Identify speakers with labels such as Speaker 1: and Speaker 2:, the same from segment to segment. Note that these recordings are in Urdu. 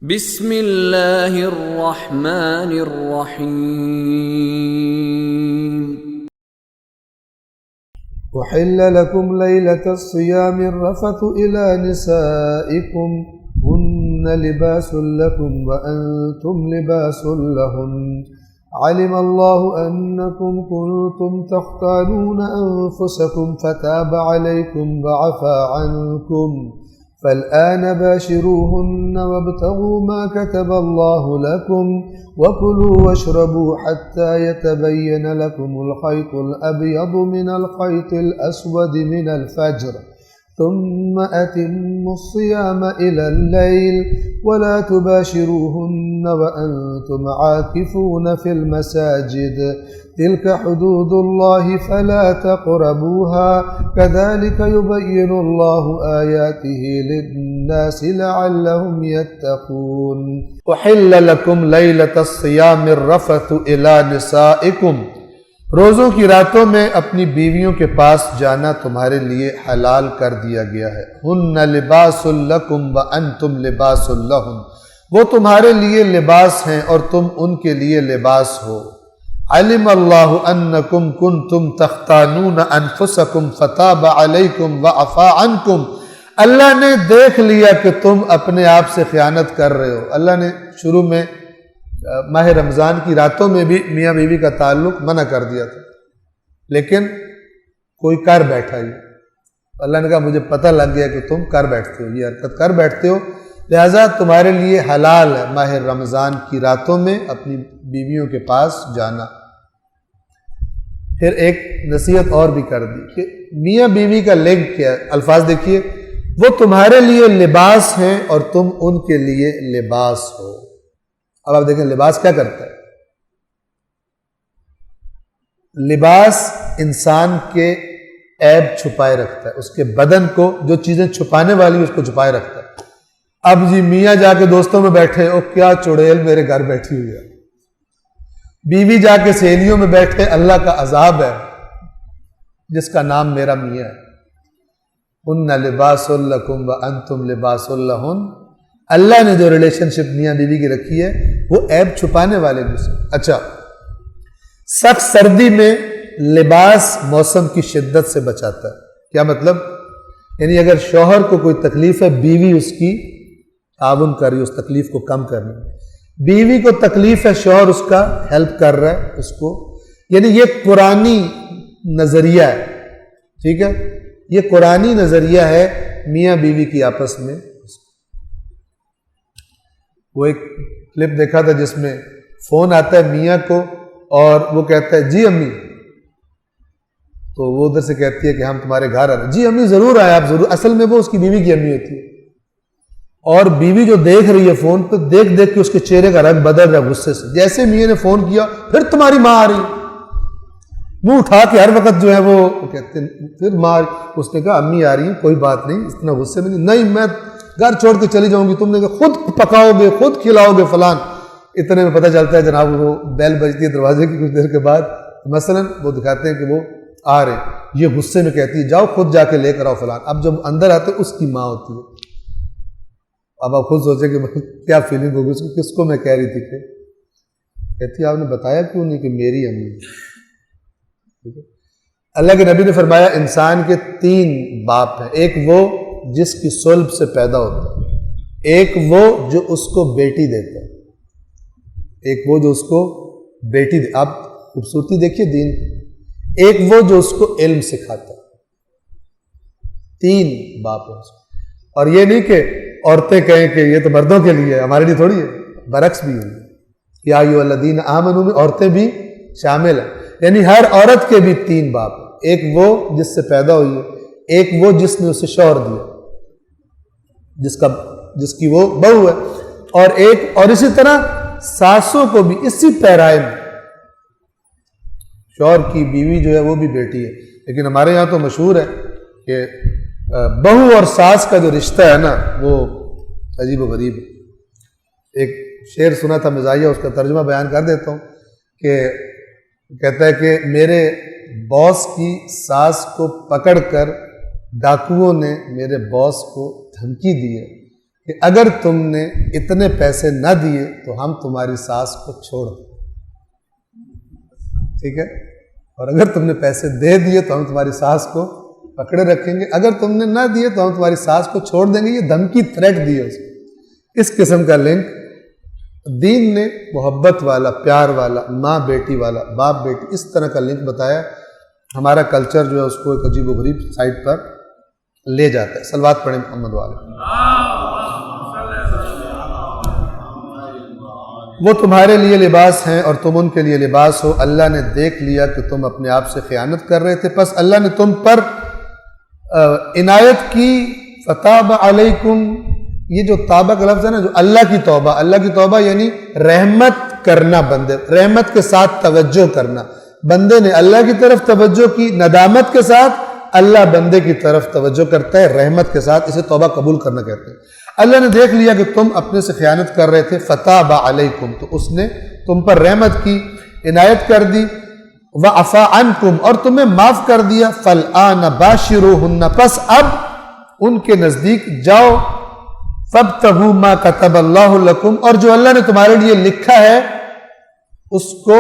Speaker 1: بسم اللہ الرحمن الرحیم
Speaker 2: أحل لكم ليلة الصيام الرفث إلى نسائكم هن لباس لكم وأنتم لباس لهن علم الله أنكم كنتم تختانون أنفسكم فتاب عليكم وعفى عنكم فالآن باشروهن وابتغوا ما كتب الله لكم وكلوا واشربوا حتى يتبين لكم الخيط الأبيض من الخيط الأسود من الفجر ثم أتموا الصيام إلى الليل ولا تباشروهن وأنتم عاكفون في المساجد تلك حدود الله فلا تقربوها كذلك يبين الله آياته للناس لعلهم يتقون أحل لكم ليلة الصيام الرفث إلى نسائكم روزوں کی راتوں میں اپنی بیویوں کے پاس جانا تمہارے لیے حلال کر دیا گیا ہے ہن لباس لکم وانتم لباس لہن وہ تمہارے لیے لباس ہیں اور تم ان کے لیے لباس ہو علم اللہ انکم کنتم تختانون انفسکم فتاب علیکم وعفا عنکم اللہ نے دیکھ لیا کہ تم اپنے آپ سے خیانت کر رہے ہو اللہ نے شروع میں ماہ رمضان کی راتوں میں بھی میاں بیوی کا تعلق منع کر دیا تھا لیکن کوئی کر بیٹھا ہی اللہ نے کہا مجھے پتہ لگ گیا کہ تم کر بیٹھتے ہو یہ حرکت کر بیٹھتے ہو لہذا تمہارے لیے حلال ہے ماہ رمضان کی راتوں میں اپنی بیویوں کے پاس جانا پھر ایک نصیحت اور بھی کر دی کہ میاں بیوی کا لنک کیا ہے الفاظ دیکھیے وہ تمہارے لیے لباس ہیں اور تم ان کے لیے لباس ہو اب آپ دیکھیں لباس کیا کرتا ہے لباس انسان کے عیب چھپائے رکھتا ہے اس کے بدن کو جو چیزیں چھپانے والی اس کو چھپائے رکھتا ہے اب جی میاں جا کے دوستوں میں بیٹھے او کیا چڑیل میرے گھر بیٹھی ہوئی ہے بیوی جا کے سہیلیوں میں بیٹھے اللہ کا عذاب ہے جس کا نام میرا میاں ہے ان لباس لکم وانتم لباس لہن اللہ نے جو ریلیشن شپ میاں بیوی کی رکھی ہے وہ عیب چھپانے والے بھی سے اچھا سخت سردی میں لباس موسم کی شدت سے بچاتا ہے کیا مطلب یعنی اگر شوہر کو کوئی تکلیف ہے بیوی اس کی تعاون کر رہی ہے اس تکلیف کو کم کرنے میں بیوی کو تکلیف ہے شوہر اس کا ہیلپ کر رہا ہے اس کو یعنی یہ قرآنی نظریہ ہے ٹھیک ہے یہ قرآنی نظریہ ہے میاں بیوی کی آپس میں وہ ایک کلپ دیکھا تھا جس میں فون آتا ہے میاں کو اور وہ کہتا ہے جی امی تو وہ ادھر سے کہتی ہے کہ ہم تمہارے گھر آ رہے ہیں جی امی ضرور آئے آپ ضرور اصل میں وہ اس کی بیوی کی امی ہوتی ہے اور بیوی جو دیکھ رہی ہے فون پہ دیکھ دیکھ کے اس کے چہرے کا رنگ بدل رہا ہے غصے سے جیسے میاں نے فون کیا پھر تمہاری ماں آ رہی منہ اٹھا کے ہر وقت جو ہے وہ کہتے ہیں پھر ماں اس نے کہا امی آ رہی ہیں کوئی بات نہیں اتنا غصے میں نہیں میں گھر چھوڑ کے چلی جاؤں گی تم نے کہا خود پکاؤ گے خود کھلاؤ گے فلان اتنے میں پتہ چلتا ہے جناب وہ بیل بجتی ہے دروازے کی کچھ دیر کے بعد مثلا وہ دکھاتے ہیں کہ وہ آ رہے ہیں یہ غصے میں کہتی ہے جاؤ خود جا کے لے کر آؤ فلان اب جب اندر آتے اس کی ماں ہوتی ہے اب آپ خود سوچیں کہ کیا فیلنگ ہوگی اس کی کس کو میں کہہ رہی تھی کہ کہتی ہے آپ نے بتایا کیوں نہیں کہ میری امی ٹھیک ہے اللہ کے نبی نے فرمایا انسان کے 3 باپ ہیں ایک وہ جس کی صلب سے پیدا ہوتا ہے ایک وہ جو اس کو بیٹی دیتا ہے ایک وہ جو اس کو بیٹی دے آپ خوبصورتی دیکھیے دین ایک وہ جو اس کو علم سکھاتا ہے 3 باپ ہیں اور یہ نہیں کہ عورتیں کہیں کہ یہ تو مردوں کے لیے ہے ہمارے لیے تھوڑی ہے برعکس بھی ہوئی یا ایھا الذین آمنوا میں عورتیں بھی شامل ہیں یعنی ہر عورت کے بھی 3 باپ ہیں ایک وہ جس سے پیدا ہوئی ہے ایک وہ جس نے اسے شوہر دیا جس کی وہ بہو ہے اور ایک اور اسی طرح ساسوں کو بھی اسی پیرائے میں شوہر کی بیوی جو ہے وہ بھی بیٹی ہے لیکن ہمارے یہاں تو مشہور ہے کہ بہو اور ساس کا جو رشتہ ہے نا وہ عجیب و غریب ہے ایک شعر سنا تھا مزاحیہ اس کا ترجمہ بیان کر دیتا ہوں کہ کہتا ہے کہ میرے باس کی ساس کو پکڑ کر ڈاکوؤں نے میرے باس کو دھمکی دی ہے کہ اگر تم نے اتنے پیسے نہ دیے تو ہم تمہاری ساس کو چھوڑ دیں، ٹھیک ہے، اور اگر تم نے پیسے دے دیے تو ہم تمہاری ساس کو پکڑے رکھیں گے، اگر تم نے نہ دیے تو ہم تمہاری ساس کو چھوڑ دیں گے۔ یہ دھمکی، تھریٹ دی ہے اس کو۔ اس قسم کا لنک دین نے محبت والا، پیار والا، ماں بیٹی والا، باپ بیٹی، اس طرح کا لنک بتایا۔ ہمارا کلچر جو ہے اس کو ایک عجیب و غریب سائٹ پر لے جاتا ہے۔ صلوات پڑھیں محمد والے۔ وہ تمہارے لیے لباس ہیں اور تم ان کے لیے لباس ہو۔ اللہ نے دیکھ لیا کہ تم اپنے آپ سے خیانت کر رہے تھے، پس اللہ نے تم پر عنایت کی۔ فتاب علیکم، یہ جو توبہ کا لفظ ہے نا، جو اللہ کی توبہ یعنی رحمت کرنا، بندے رحمت کے ساتھ توجہ کرنا۔ بندے نے اللہ کی طرف توجہ کی، ندامت کے ساتھ اللہ بندے کی طرف توجہ کرتا ہے، رحمت کے ساتھ، اسے توبہ قبول کرنا کہتے ہیں۔ اللہ نے دیکھ لیا کہ تم اپنے سے خیانت کر رہے تھے، فتاب علیکم، تو اس نے تم پر رحمت کی، عنایت کر دی، وعفا عنکم، اور تمہیں معاف کر دیا، فالآن باشروہن، پس اب ان کے نزدیک جاؤ، فابتغوا ما کتب اللہ لکم، اور جو اللہ نے تمہارے لیے لکھا ہے اس کو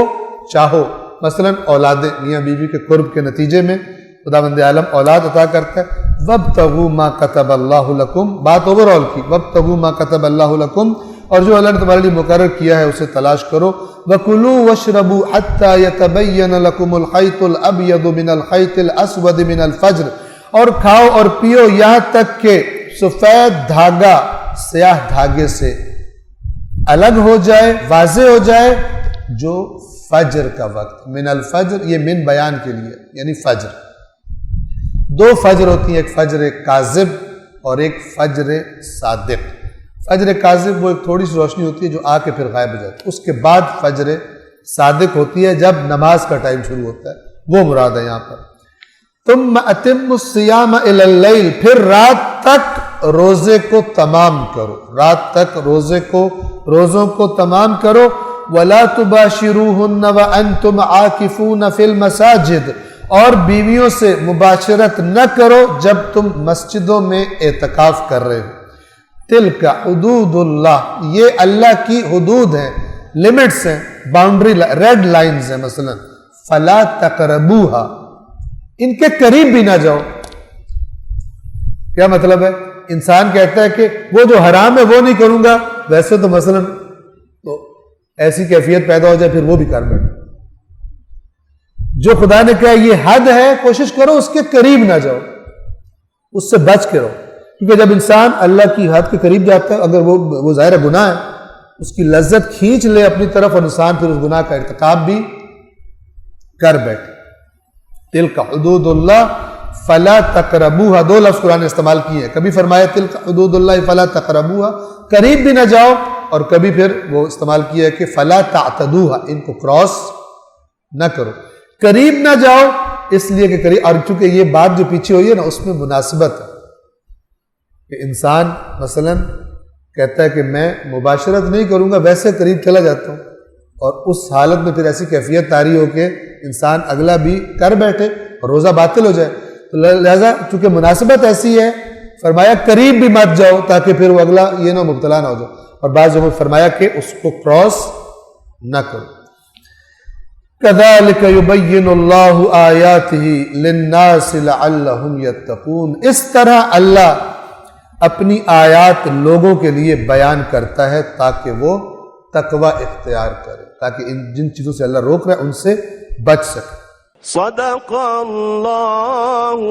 Speaker 2: چاہو۔ مثلا اولادیں، میاں بیوی کے قرب کے نتیجے میں خداوند عالم اولاد عطا کرتا ہے۔ وابتغوا ما کتب اللہ لکم، بات اوور آل کی، وابتغوا ما کتب اللہ لکم، اور جو اللہ نے تمہارے لیے مقرر کیا ہے اسے تلاش کرو۔ وَكُلُوا وَاشْرَبُوا حَتَّى يَتَبَيَّنَ لَكُمُ الْخَيْطُ الْأَبْيَضُ مِنَ الْخَيْطِ الْأَسْوَدِ مِنَ الْفَجْرِ، اور کھاؤ اور پیو یہاں تک کہ سفید دھاگا سیاہ دھاگے سے الگ ہو جائے، واضح ہو جائے، جو فجر کا وقت۔ من الفجر، یہ من بیان کے لیے، یعنی فجر۔ دو فجر ہوتی ہیں، ایک فجر کاذب اور ایک فجر صادق۔ فجر کاذب وہ ایک تھوڑی سی روشنی ہوتی ہے جو آ کے پھر غائب ہو جاتی ہے، اس کے بعد فجر صادق ہوتی ہے جب نماز کا ٹائم شروع ہوتا ہے، وہ مراد ہے یہاں پر۔ ثم اتم الصیام الی اللیل، پھر رات تک روزے کو تمام کرو، رات تک روزوں کو تمام کرو۔ ولا تباشروہن وانتم عاکفون فی المساجد، اور بیویوں سے مباشرت نہ کرو جب تم مسجدوں میں اعتکاف کر رہے ہو۔ تلک حدود اللہ، یہ اللہ کی حدود ہیں، لمٹس ہیں، باؤنڈری، ریڈ لائنز ہیں۔ مثلا فلا تقربوہا، ان کے قریب بھی نہ جاؤ۔ کیا مطلب ہے؟ انسان کہتا ہے کہ وہ جو حرام ہے وہ نہیں کروں گا، ویسے تو مثلا تو ایسی کیفیت پیدا ہو جائے پھر وہ بھی کر بیٹھے۔ جو خدا نے کہا یہ حد ہے، کوشش کرو اس کے قریب نہ جاؤ، اس سے بچ کے رہو، کیونکہ جب انسان اللہ کی حد کے قریب جاتا ہے، اگر وہ ظاہر گناہ ہے، اس کی لذت کھینچ لے اپنی طرف اور انسان پھر اس گناہ کا ارتکاب بھی کر بیٹھے۔ تلک حدود اللہ فلا تقربوها، دو لفظ قرآن نے استعمال کیے ہیں، کبھی فرمایا تلک حدود اللہ فلا تقربوها، قریب بھی نہ جاؤ، اور کبھی پھر وہ استعمال کیا ہے کہ فلا تعتدوها، ان کو کراس نہ کرو، قریب نہ جاؤ، اس لیے کہ قریب، اور چونکہ یہ بات جو پیچھے ہوئی ہے نا اس میں مناسبت ہے کہ انسان مثلا کہتا ہے کہ میں مباشرت نہیں کروں گا، ویسے قریب چلا جاتا ہوں، اور اس حالت میں پھر ایسی کیفیت طاری ہو کہ انسان اگلا بھی کر بیٹھے اور روزہ باطل ہو جائے، تو لہذا چونکہ مناسبت ایسی ہے فرمایا قریب بھی مت جاؤ تاکہ پھر وہ اگلا یہ نہ مبتلا نہ ہو جائے، اور بعض جگہوں میں فرمایا کہ اس کو کراس نہ کرو۔ كَذَلِكَ يُبَيِّنُ اللَّهُ آيَاتِهِ لِلنَّاسِ لَعَلَّهُمْ يَتَّقُونَ، اس طرح اللہ اپنی آیات لوگوں کے لیے بیان کرتا ہے تاکہ وہ تقوی اختیار کرے، تاکہ جن چیزوں سے اللہ روک رہا ہے ان سے بچ سکے۔
Speaker 3: صدق اللہ